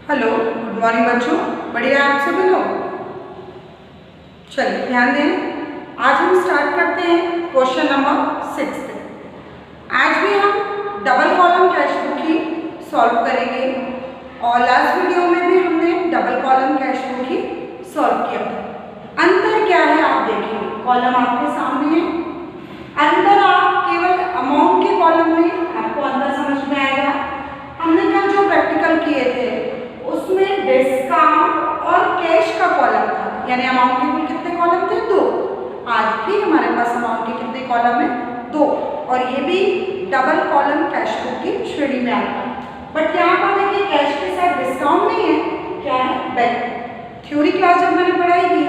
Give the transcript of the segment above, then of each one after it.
Hello, good morning बच्चों। बढ़िया आप सभी लोग। चलिए ध्यान दें, आज हम स्टार्ट करते हैं क्वेश्चन नंबर 6। आज भी हम डबल कॉलम कैश बुक ही सॉल्व करेंगे और लास्ट वीडियो में भी हमने डबल कॉलम कैश बुक ही सॉल्व किया था। अंतर क्या है आप देखेंगे, कॉलम आपके सामने है। अंतर आप केवल अमाउंट के कॉलम में आपको अंतर समझ में आएगा। हमने कल जो प्रैक्टिकल किए थे उसमें डिस्काउंट और कैश का कॉलम था, यानी अमाउंट के कुल कितने कॉलम थे? 2। आज भी हमारे पास अमाउंट के कितने कॉलम है? 2। और ये भी डबल कॉलम कैश बुक की श्रेणी में आता है। बट यहाँ पर देखिए कैश के साथ डिस्काउंट नहीं है, क्या है? बैंक। थ्योरी क्लास जब मैंने पढ़ाई थी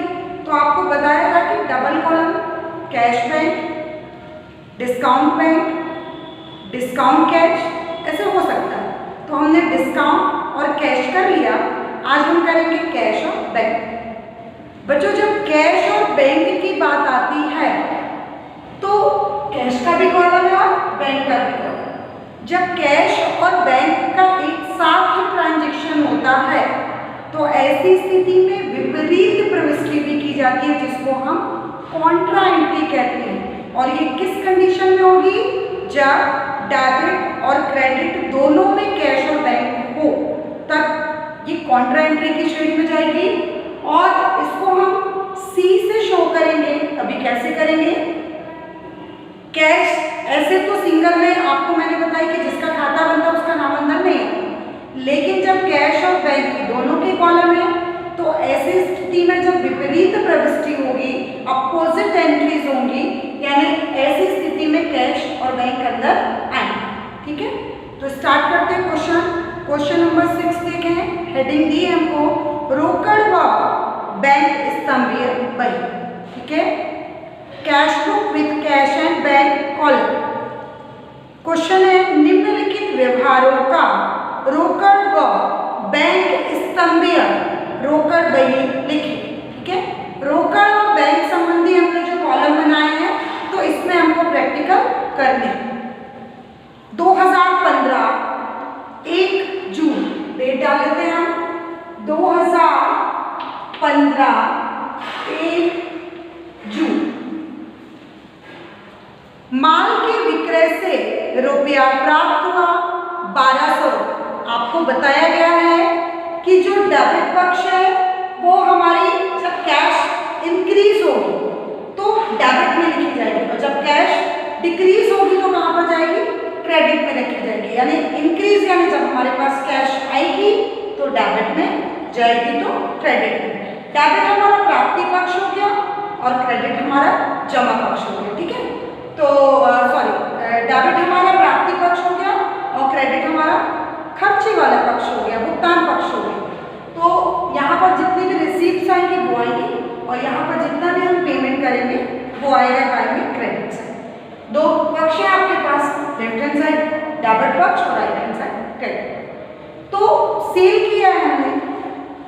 तो आपको बताया था कि double column cash bank, discount bank, discount cash ऐसे हो सकता है। तो हमने डिस्काउंट और कैश कर लिया। आज हम करेंगे कैश और बैंक। बच्चों जब कैश और बैंक की बात आती है तो कैश का भी कॉलम है और बैंक का भी कॉलम है। जब कैश और बैंक का एक साथ ही ट्रांजैक्शन होता है तो ऐसी स्थिति में विपरीत प्रविष्टि भी की जाती है, जिसको हम कॉन्ट्रा एंट्री कहते हैं। और ये किस कंडीशन में होगी? जब डेबिट और क्रेडिट दोनों में कैश और बैंक हो, तब ये कॉन्ट्रा एंट्री की श्रेणी में जाएगी। और इसको हम सी से शो करेंगे। अभी कैसे करेंगे? कैश ऐसे तो सिंगल में आपको मैंने बताया कि जिसका खाता बनता है उसका नाम अंदर नहीं है, लेकिन जब कैश और बैंक दोनों के कॉलम है तो ऐसी स्थिति में जब विपरीत प्रविष्टि होगी, अपोजिट एंट्रीज होंगी, यानी ऐसी स्थिति में कैश और बैंक अंदर आएंगे। ठीक है, तो स्टार्ट करते हैं क्वेश्चन नंबर 6 देखें। हेडिंग दी है हमको रोकड़ व बैंक स्तंभीय बही। ठीक है, cash book with cash and bank column. Question है निम्नलिखित व्यवहारों का रोकड़ व बैंक स्तंभीय रोकड़ बही लिखी। ठीक है, रोकड़ और बैंक संबंधी हमने जो कॉलम बनाए हैं तो इसमें हमको प्रैक्टिकल करने 2015 1 जून डेट डाल देते हैं हम। 2015 1 जून माल के विक्रय से रुपया प्राप्त हुआ 1200। आपको बताया गया है कि जो डेबिट पक्ष है वो हमारी जब कैश इंक्रीज होगी तो डेबिट में लिखी जाएगी, और जब कैश डिक्रीज होगी तो कहाँ पर जाएगी? क्रेडिट में लिखी जाएगी। यानी इंक्रीज यानी जब हमारे पास कैश आएगी तो डेबिट में जाएगी तो क्रेडिट में। डेबिट हमारा प्राप्ति पक्ष हो गया और क्रेडिट हमारा जमा पक्ष हो गया। ठीक है, तो डेबिट हमारा प्राप्ति पक्ष हो गया और क्रेडिट हमारा खर्चे वाला पक्ष हो गया, भुगतान पक्ष हो गया। तो यहाँ पर जितनी भी रिसीप्ट्स आएंगी वो आएंगी और यहाँ पर जितना भी हम पेमेंट करेंगे वो आएगा काय में? Credit side. दो पक्ष है आपके पास, लेफ्ट हैंड साइड डेबिट पक्ष और राइट हैंड साइड क्रेडिट। तो सेल किया है हमने,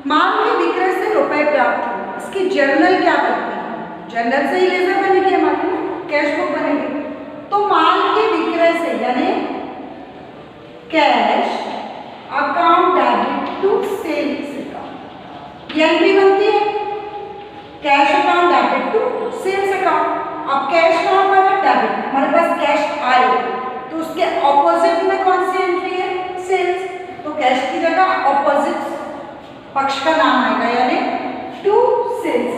माल के विक्रय से रुपए प्राप्त हुए। इसकी जर्नल क्या बनती है? जर्नल से ही लेजर बनेगी हमारी, कैश बुक बनेगी। तो माल के विक्रय से यानी cash account debit to sales account, ये एंट्री बनती है। Cash account debit to sales account. अब कैश कहाँ पर है? डेबिट। हमारे पास कैश आए तो उसके ऑपोजिट में कौन सी एंट्री है? सेल्स। तो कैश की जगह ऑपोजिट पक्ष का नाम आएगा, यानी to sales.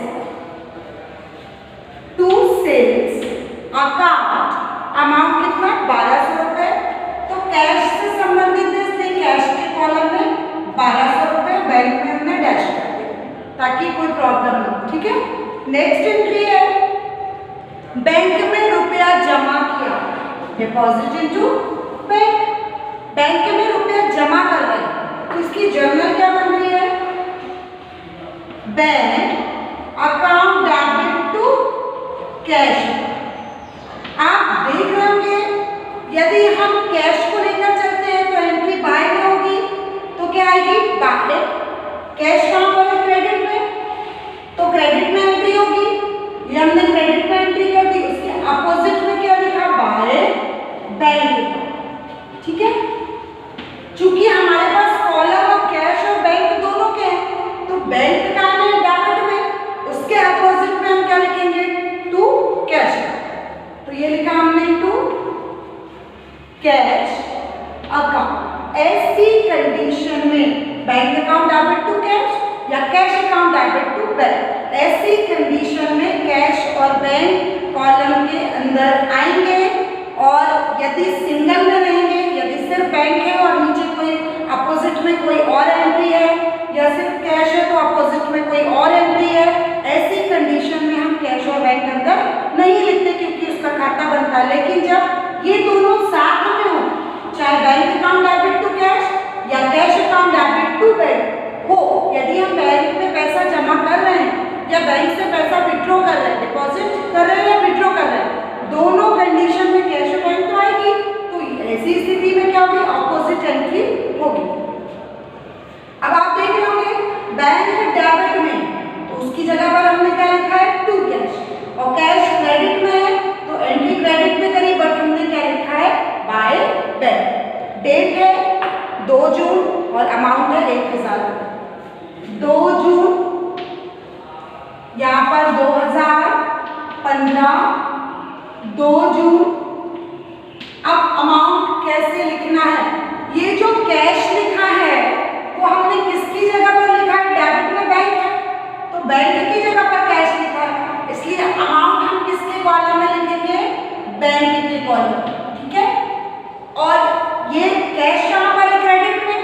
To sales account amount कितना? 1200 रुपए। तो कैश से संबंधित है इसलिए कैश के कॉलम में 1200 रुपए, बैंक में हमने डैश कर दिया ताकि कोई प्रॉब्लम ना हो। ठीक है, नेक्स्ट एंट्री है बैंक में रुपया जमा किया, डिपॉजिट इनटू बैंक। बैंक में रुपया जमा कर रहे हैं तो इसकी जर्नल क्या बन रही है? Bank account debit to cash. आप देख रहे होंगे यदि हम कैश को लेकर चलते हैं तो एंट्री बाय में होगी, तो क्या आएगी? बाय। कैश कहाँ पर है? क्रेडिट में, तो क्रेडिट में एंट्री होगी। ये हमने क्रेडिट में एंट्री कर दी, उसके अपोजिट में क्या लिखा? By bank. ठीक है, चूंकि हमारे पास कॉलम ऑफ कैश और बैंक कैश अकाउंट। ऐसी कंडीशन में bank account debit to cash या cash account debit to bank, ऐसी कंडीशन में कैश और बैंक कॉलम के अंदर आएंगे। और यदि सिंगल में रहेंगे, यदि सिर्फ बैंक है और नीचे कोई अपोजिट में कोई और एंट्री है, या सिर्फ कैश है तो अपोजिट में कोई और एंट्री है, ऐसी कंडीशन में हम कैश और बैंक अंदर नहीं लिखते क्योंकि उसका खाता बनता है। लेकिन जब ये दोनों साथ में हो, चाहे bank account debit to cash या cash account debit to bank हो, यदि हम बैंक में पैसा जमा कर रहे हैं या बैंक से पैसा विड्रॉ कर रहे हैं, डिपॉजिट कर रहे हैं या विड्रॉ कर रहे हैं, दोनों कंडीशन में कैश और बैंक तो आएगी। तो ऐसी स्थिति में क्या होगी, ऑपोजिट एंट्री होगी। अब आप देख रहे होंगे बैंक डेबिट में, तो उसकी जगह पर हमने क्या लिखा है, टू कैश, और कैश क्रेडिट में है तो एंट्री क्रेडिट में करी, बट हमने क्या लिखा है, बाय बैंक। डेट है 2 जून और अमाउंट है 1000। 2 जून, यहाँ पर 2015, 2 जून। अब अमाउंट कैसे लिखना है, ये जो कैश लिखा है वो हमने किसकी जगह पर लिखा है, डेबिट में बैंक है तो बैंक की जगह पर कैश लिखा है, इसलिए अमाउंट हम किसके कॉलम में लिखेंगे, बैंक के कॉलम। ठीक है, और ये कैश कहाँ पर है, क्रेडिट में,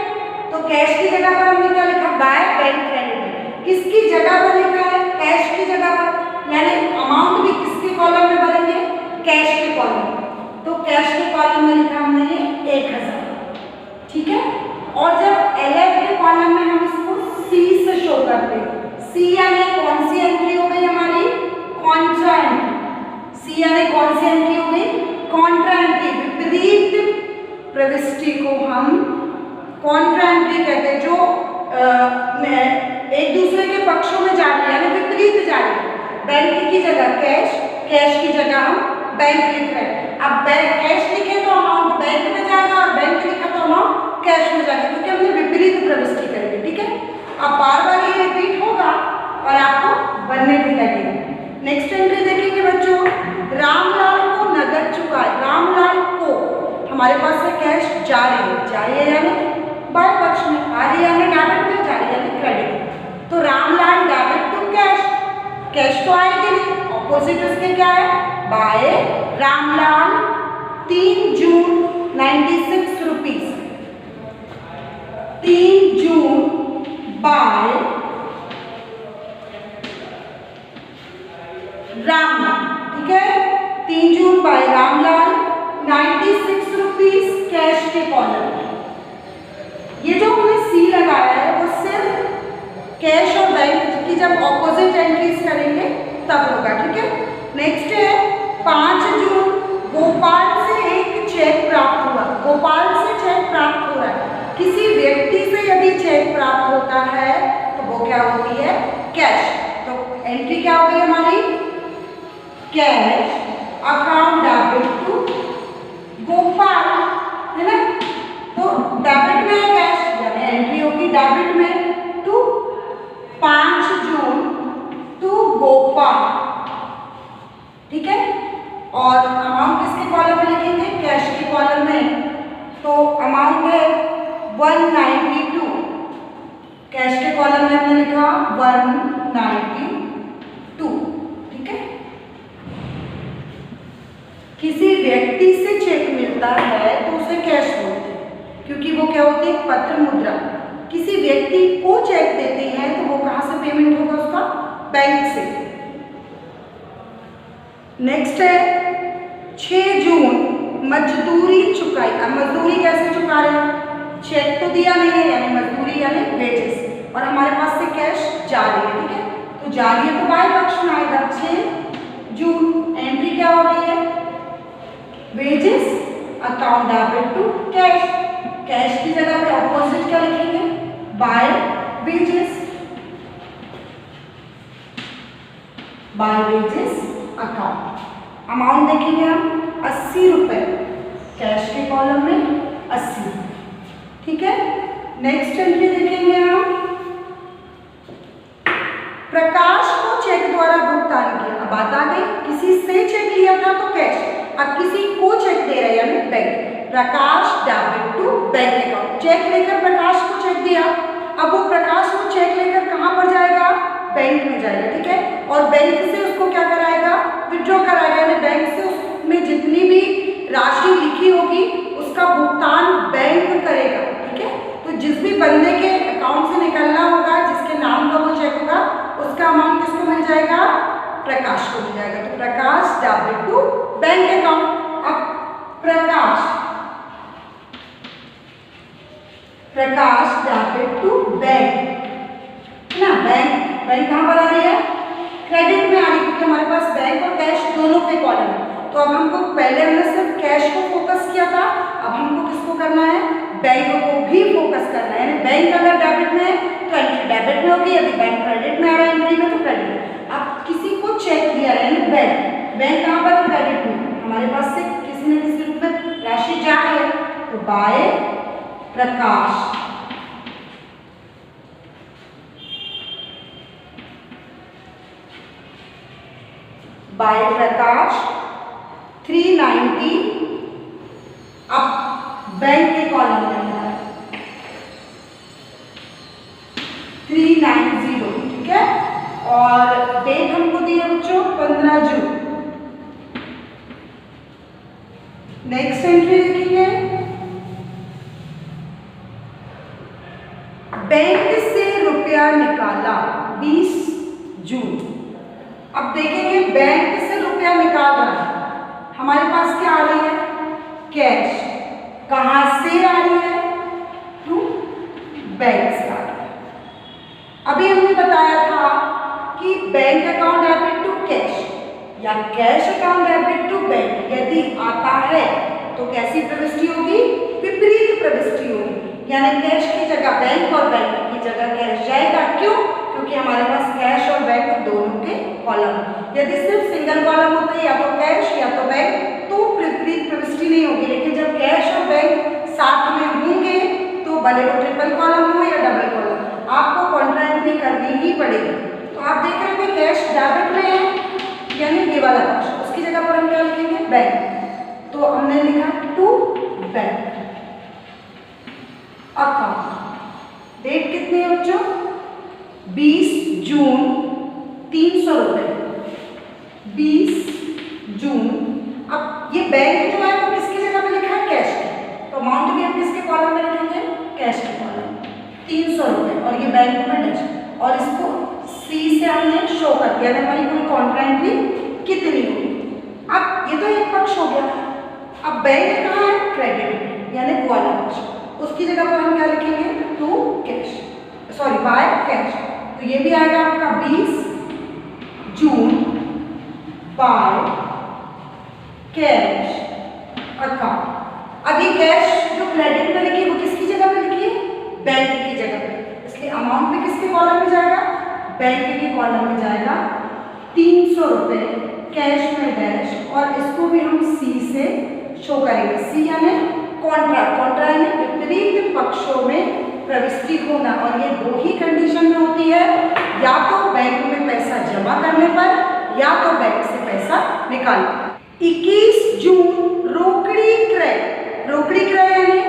तो कैश की जगह पर हमने क्या लिखा, बाय बैंक क्रेडिट। किसकी जगह पर लिखा है, कैश की जगह पर, यानी अमाउंट भी किसके कॉलम में भरेंगे, कैश के कॉलम। तो कैश के कॉलम में लिखा हमने ये 1000। ठीक है, और जब LF के कॉलम में हम इसको C से शो करते हैं, C यानी कौन सी एंट्री हो गई हमारी, कॉन्ट्रा एंट्री। C यानी कौन सी एंट्री हो गई, कॉन्ट्रा एंट्री। विपरीत प्रविष्टि को हम कॉन्ट्रा एंट्री कहते हैं, जो एक दूसरे के पक्षों में जा रही है, यानी विपरीत जा रही है। बैंक की जगह कैश, कैश की जगह हम बैंक लिख रहे हैं। अब बैंक कैश लिखे तो अमाउंट बैंक में जाएगा और बैंक लिखा तो अमाउंट कैश में जाएगा, क्योंकि हमने विपरीत प्रविष्टि करी है। ठीक है, अब बार बार ये रिपीट होगा और आपको बनने भी लगेगा। नेक्स्ट एंट्री देखेंगे बच्चों, रामलाल को नगद चुकाए। रामलाल को, हमारे पास से कैश जा रही है यानी बाय पक्ष में, आ रही है यानी डेबिट में, जा रही है यानी क्रेडिट। तो Ramlal debit to cash, cash तो आएगी नहीं, ऑपोजिट उसके क्या है, बाय रामलाल 3 जून 96 रुपीज। 3 जून बाय रामलाल। ठीक है, 3 जून बाय रामलाल 96 रुपीज कैश के कॉलम। ये जो हमने C लगाया है वो सिर्फ कैश और बैंक की जब ऑपोजिट एंट्रीज करेंगे तब होगा। ठीक है, नेक्स्ट है 5 जून, गोपाल से एक चेक प्राप्त हुआ। गोपाल से चेक प्राप्त हो रहा है, किसी व्यक्ति से यदि चेक प्राप्त होता है तो वो क्या होती है, कैश। तो एंट्री क्या हो गई हमारी, cash account debit to Gopal, है ना, तो डेबिट में है कैश, यानी एंट्री होगी डेबिट में टू 5 जून टू गोपाल। ठीक है, और अमाउंट किसके कॉलम में लिखेंगे, कैश के कॉलम में, तो अमाउंट है 192। कैश के कॉलम में हमने लिखा 192। ठीक है, किसी व्यक्ति से चेक मिलता है तो उसे कैश बोलते हैं, क्योंकि वो क्या होती है, पत्र मुद्रा। किसी व्यक्ति को चेक देते हैं तो वो कहाँ से पेमेंट होगा, उसका बैंक से। नेक्स्ट है 6 जून मजदूरी चुकाई। अब मजदूरी कैसे चुका रहे हैं, चेक तो दिया नहीं है, यानी मजदूरी यानी वेजेस, और हमारे पास से कैश जा रही है। ठीक है, तो जा रही है तो बाय पक्ष में आएगा 6 जून। एंट्री क्या हो रही है, wages account debit to cash. Cash की जगह पे ऑपोजिट क्या लिखेंगे, by wages, by wages account. Amount देखेंगे हम 80 रुपए, कैश के कॉलम में 80। ठीक है, नेक्स्ट एंट्री देखेंगे हम, प्रकाश को चेक द्वारा भुगतान किया। अब बात आ गई, किसी से चेक लिया था तो कैश, अब किसी को चेक दे रहे हैं यानी bank, Prakash debit to bank account. Cheque लेकर प्रकाश को चेक दिया, अब वो प्रकाश वो चेक लेकर कहाँ पर जाएगा, बैंक में जाएगा, ठीक है। और बैंक से उसको क्या कराएगा, विड्रॉ कराएगा, यानी बैंक से उसमें जितनी भी राशि लिखी होगी उसका भुगतान बैंक करेगा, ठीक है। तो जिस भी बंदे के अकाउंट से निकलना होगा, जिसके नाम का वो चेक होगा, उसका अमाउंट किसको मिल जाएगा, प्रकाश को मिल जाएगा। तो प्रकाश डेबिट टू बैंक अकाउंट। अब प्रकाश डेबिट टू बैंक, है ना। बैंक कहाँ पर आ रही है, क्रेडिट में आ रही है, क्योंकि हमारे पास बैंक और कैश दोनों पे कॉलम है। तो अब हमको पहले हमने सिर्फ कैश को फोकस किया था, अब हमको किसको करना है, बैंक को भी फोकस करना है। यानी बैंक अगर डेबिट में है तो एंट्री डेबिट में होगी, यदि बैंक क्रेडिट में आ रहा है एंट्री में तो क्रेडिट में। अब किसी को चेक दिया है, यानी बैंक कहाँ पर, क्रेडिट में, हमारे पास से किसी न किसी रूप में राशि जा रही है, तो बाय प्रकाश बाय प्रकाश 390, अब बैंक के कॉलम में है 390, ठीक है। और डेट हमको दी है बच्चों 15 जून। नेक्स्ट एंट्री लिखेंगे, बैंक से रुपया निकाला 20 जून। अब देखेंगे बैंक से रुपया निकाल रहा है, हमारे पास क्या आ रही है, कैश। कहां से आ रही है, टू बैंक से आ रही है। अभी हमने बताया था कि bank account debit to cash या cash account debit to bank यदि आता है तो कैसी प्रविष्टि होगी, विपरीत प्रविष्टि होगी। यानी कैश की जगह बैंक और बैंक की जगह कैश जाएगा। क्यों, क्योंकि हमारे पास कैश और बैंक दोनों के कॉलम। यदि सिर्फ सिंगल कॉलम होता है, या तो कैश या तो बैंक, तो विपरीत प्रविष्टि नहीं होगी। लेकिन जब कैश और बैंक साथ में होंगे तो भले वो ट्रिपल कॉलम हो या डबल कॉलम, आपको कॉन्ट्रा एंट्री करनी ही पड़ेगी। तो आप देख रहे हैं कैश डेबिट में है, यानी ये वाला पक्ष, उसकी जगह पर हम क्या लिखेंगे, बैंक। तो हमने लिखा टू बैंक अकाउंट। डेट कितनी है बच्चों, 20 जून, 300 रुपये, 20 जून। अब ये बैंक जो है वो किसकी जगह पे लिखा है, कैश की, तो अमाउंट भी हम किसके कॉलम में लिखेंगे, कैश के कॉलम, 300 रुपये, और ये बैंक में डच, और इसको सी से हमने शो कर दिया, हमारी कुल कॉन्ट्रा एंट्री कितनी होगी। अब ये तो एक पक्ष हो गया। अब बैंक कहाँ है, क्रेडिट, यानी वो वाला पक्ष, उसकी जगह पर हम क्या लिखेंगे, to cash, sorry by cash. तो ये भी आएगा आपका 20 जून बाय कैश अकाउंट। अब ये कैश जो क्रेडिट में लिखी वो किसकी जगह पे लिखी है, बैंक की जगह पे, इसलिए अमाउंट भी किसके कॉलम में जाएगा, बैंक के कॉलम में जाएगा। 300 रुपये कैश में डैश, और इसको भी हम सी से शो करेंगे। सी यानी कॉन्ट्रा, कॉन्ट्रा यानी विपरीत पक्षों में प्रविष्टि होना, और ये दो ही कंडीशन में होती है, या तो बैंक में पैसा जमा करने पर या तो बैंक से पैसा निकालना। 21 जून रोकड़ी क्रय, रोकड़ी क्रय यानी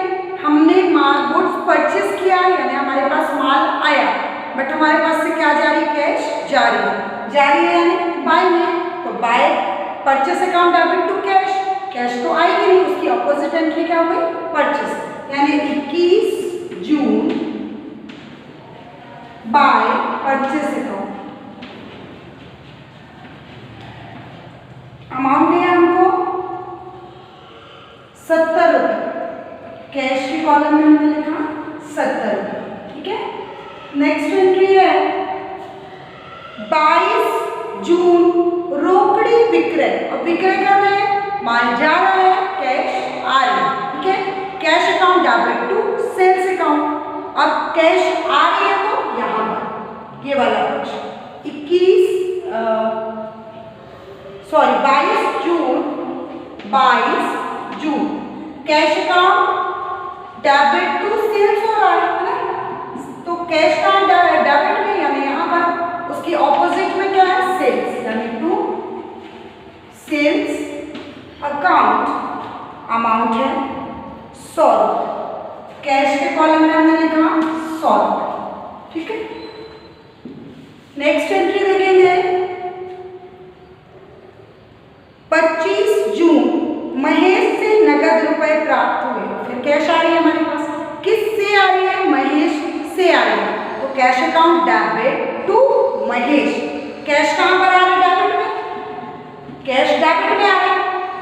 हमने गुड्स परचेस किया, यानी हमारे पास माल आया, बट हमारे पास से क्या जारी, कैश जारी है, यानी बाय में, तो by purchase account debit to cash, cash तो आएगी नहीं, उसकी अपोजिट एंट्री क्या हो गई, परचेस, यानी 21 जून बाय परचेस अकाउंट। अमाउंट दिया हमको 70 रुपये, कैश के कॉलम में हमने लिखा 70 रुपये, ठीक है। नेक्स्ट एंट्री है 22 जून रोकड़ी विक्रय, अब विक्रय कर रहे हैं, माल जा रहा है, कैश आ रही है, ठीक है। Cash account debit to sales account, अब कैश आ रही है तो यहाँ पर ये वाला पक्ष 22 June cash account debit to sales हो रहा है ना, तो कैश का डेबिट में, यानी यहाँ पर उसकी ऑपोजिट में क्या है, सेल्स, यानी टू सेल्स अकाउंट, अमाउंट है 100 रुपये। कैश के कॉलम में हमने लिखा 100 रुपये। ठीक है, नेक्स्ट एंट्री देखेंगे 25 जून महेश से नगद रुपए प्राप्त हुए। फिर कैश आ रही है हमारे पास, किससे आ रही है? महेश से आ रही है। तो cash account debit to Mahesh. Cash कहां पर आ रही है? डेबिट में। कैश डेबिट में आ रहा है,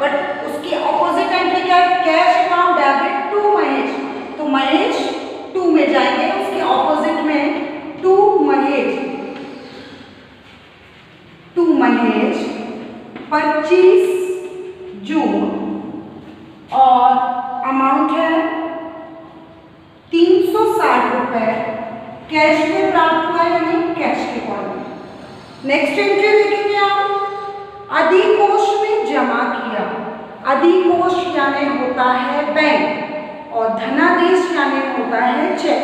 बट उसकी ऑपोजिट एंट्री क्या है? Cash account debit to Mahesh. तो महेश 2 में जाएंगे, उसके ऑपोजिट में टू महेश। 25 जून और अमाउंट है 360 रुपए कैश में प्राप्त हुआ है, यानी कैश के कॉलम। नेक्स्ट एंट्री देखेंगे आप, अधिकोष में जमा किया। अधिकोष यानी होता है बैंक और धनादेश यानी होता है चेक।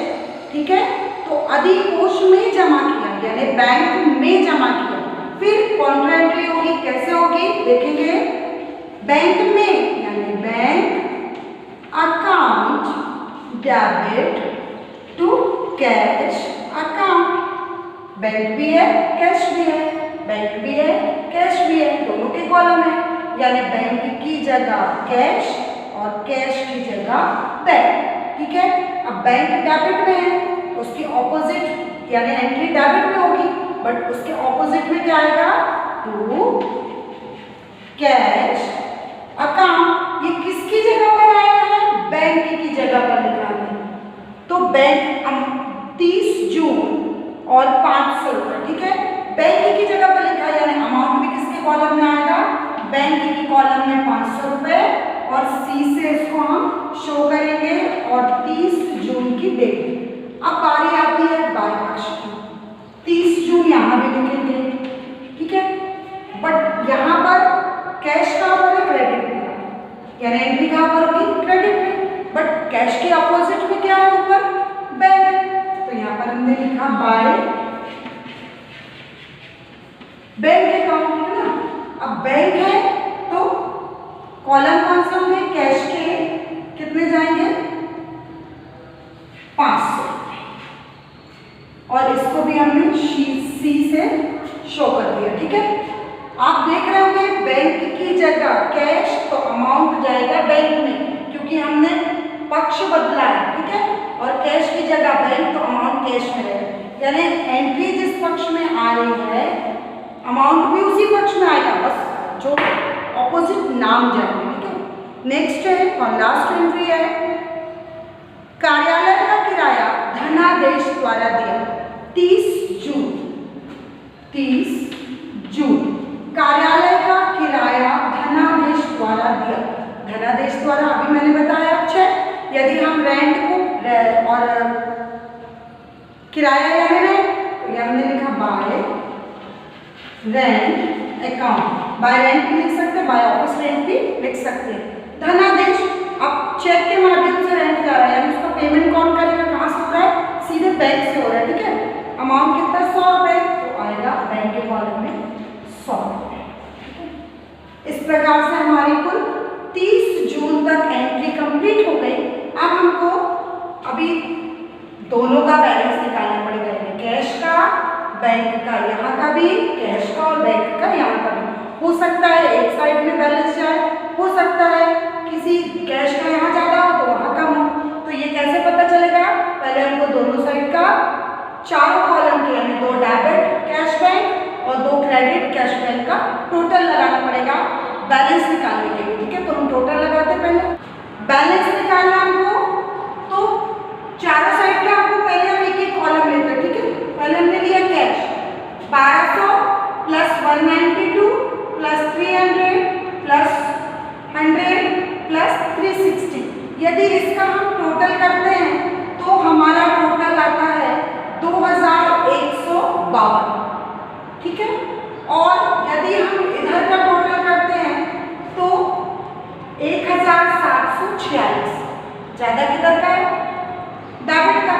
ठीक है, तो अधिकोष में जमा किया यानी बैंक में जमा किया। फिर कॉन्ट्रा एंट्री होगी, कैसे होगी देखेंगे। बैंक में यानी bank account debit to cash account. Bank भी है कैश भी है, बैंक भी है कैश भी है, दोनों के कॉलम है, यानी बैंक की जगह कैश और कैश की जगह बैंक। ठीक है, अब बैंक डेबिट में है, उसकी ऑपोजिट यानी एंट्री डेबिट में होगी, बट उसके ऑपोजिट में क्या आएगा? To cash account. ये किसकी जगह पर आया है? बैंक की जगह पर लिखा है। तो बैंक 30 जून और 500 रुपये। ठीक है, बैंक की जगह पर लिखा है, यानी अमाउंट भी किसके कॉलम में आएगा? बैंक की कॉलम में 500 रुपये, और सी से इसको हम शो करेंगे और 30 जून की डेट। अब बारी आती है बाय पक्ष की। 30 जून यहाँ भी लिखेंगे। ठीक है, बट यहाँ पर कैश कहाँ पर है? क्रेडिट में, यानी एंट्री कहाँ पर होगी? क्रेडिट में, बट कैश के अपोजिट में क्या है ऊपर? बैंक। तो यहाँ पर हमने लिखा बाय बैंक अकाउंट, है ना। अब बैंक है तो कॉलम कौन सा है? कैश के कितने जाएंगे? 500, और इसको भी हमने सी से शो कर दिया। ठीक है, आप देख रहे होंगे बैंक की जगह कैश, तो अमाउंट जाएगा बैंक में क्योंकि हमने पक्ष बदला है। ठीक है, और कैश की जगह बैंक, तो अमाउंट कैश में रहेगा, यानी एंट्री जिस पक्ष में आ रही है अमाउंट भी उसी पक्ष में आएगा, बस जो ऑपोजिट नाम जाएंगे। ठीक है, नेक्स्ट है और लास्ट एंट्री है, कार्यालय का किराया धनादेश द्वारा दिया। 30 जून कार्यालय का किराया धनादेश द्वारा दिया। धनादेश द्वारा अभी मैंने बताया चेक। यदि हम रेंट को और किराया यानी रेंट, तो ये हमने लिखा bye rent account. Bye rent भी लिख सकते हैं, बाय ऑफिस रेंट भी लिख सकते हैं। धनादेश, अब चेक के माध्यम से रेंट जा रहा है, यानी उसका पेमेंट कौन करेगा? कहाँ से हो रहा है? सीधे बैंक से हो रहा है। ठीक है, अमाउंट कितना? 100 रुपये, तो आएगा बैंक के कॉलम में 100 रुपये। इस प्रकार से हमारी कुल 30 जून तक एंट्री कंप्लीट हो गई। अब हमको अभी दोनों का बैलेंस निकालना पड़ेगा, कैश का, बैंक का, यहाँ का भी कैश का और बैंक का यहाँ का भी। हो सकता है एक साइड में बैलेंस जाए, हो सकता है किसी कैश का यहाँ ज़्यादा हो तो वहाँ कम हो। तो ये कैसे पता चलेगा? पहले हमको दोनों साइड का चारों कॉलम के यानी 2 डेबिट कैश बैंक और 2 क्रेडिट कैश बैंक का टोटल लगाना पड़ेगा बैलेंस निकालने के लिए। ठीक है, तो हम टोटल लगाते हैं। पहले बैलेंस निकालना हमको, तो चारों साइड का आपको पहले हम एक एक कॉलम लेते हैं। ठीक है, पहले हमने लिया cash 1200 plus 192 plus 300 plus 100 plus 360। यदि इसका हम टोटल करते हैं तो हमारा टोटल आता है 2152। ठीक है, और यदि हम इधर का टोटल करते हैं तो 1746। ज़्यादा किधर का है? डेबिट का,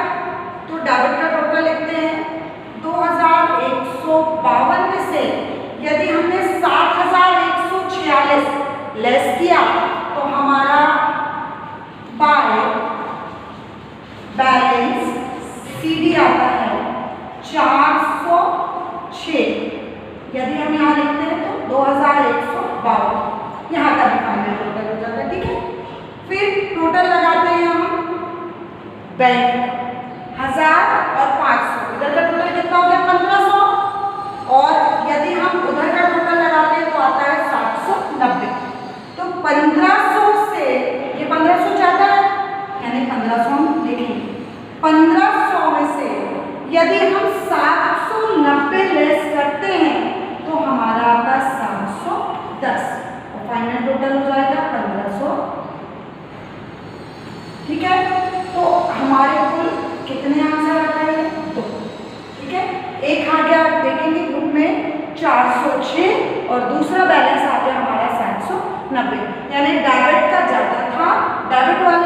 तो डेबिट का टोटल लिखते हैं 2152 में से यदि हमने 7146 लेस किया तो हमारा बाय फाइनल टोटल हो जाएगा 1500। ठीक है, तो हमारे कुल कितने आंसर आ गए? 2। ठीक है, एक आ गया, आप देखेंगे ग्रुप में 406 और दूसरा बैलेंस आ गया हमारा 790, यानी डेबिट का ज़्यादा था, डेबिट वाला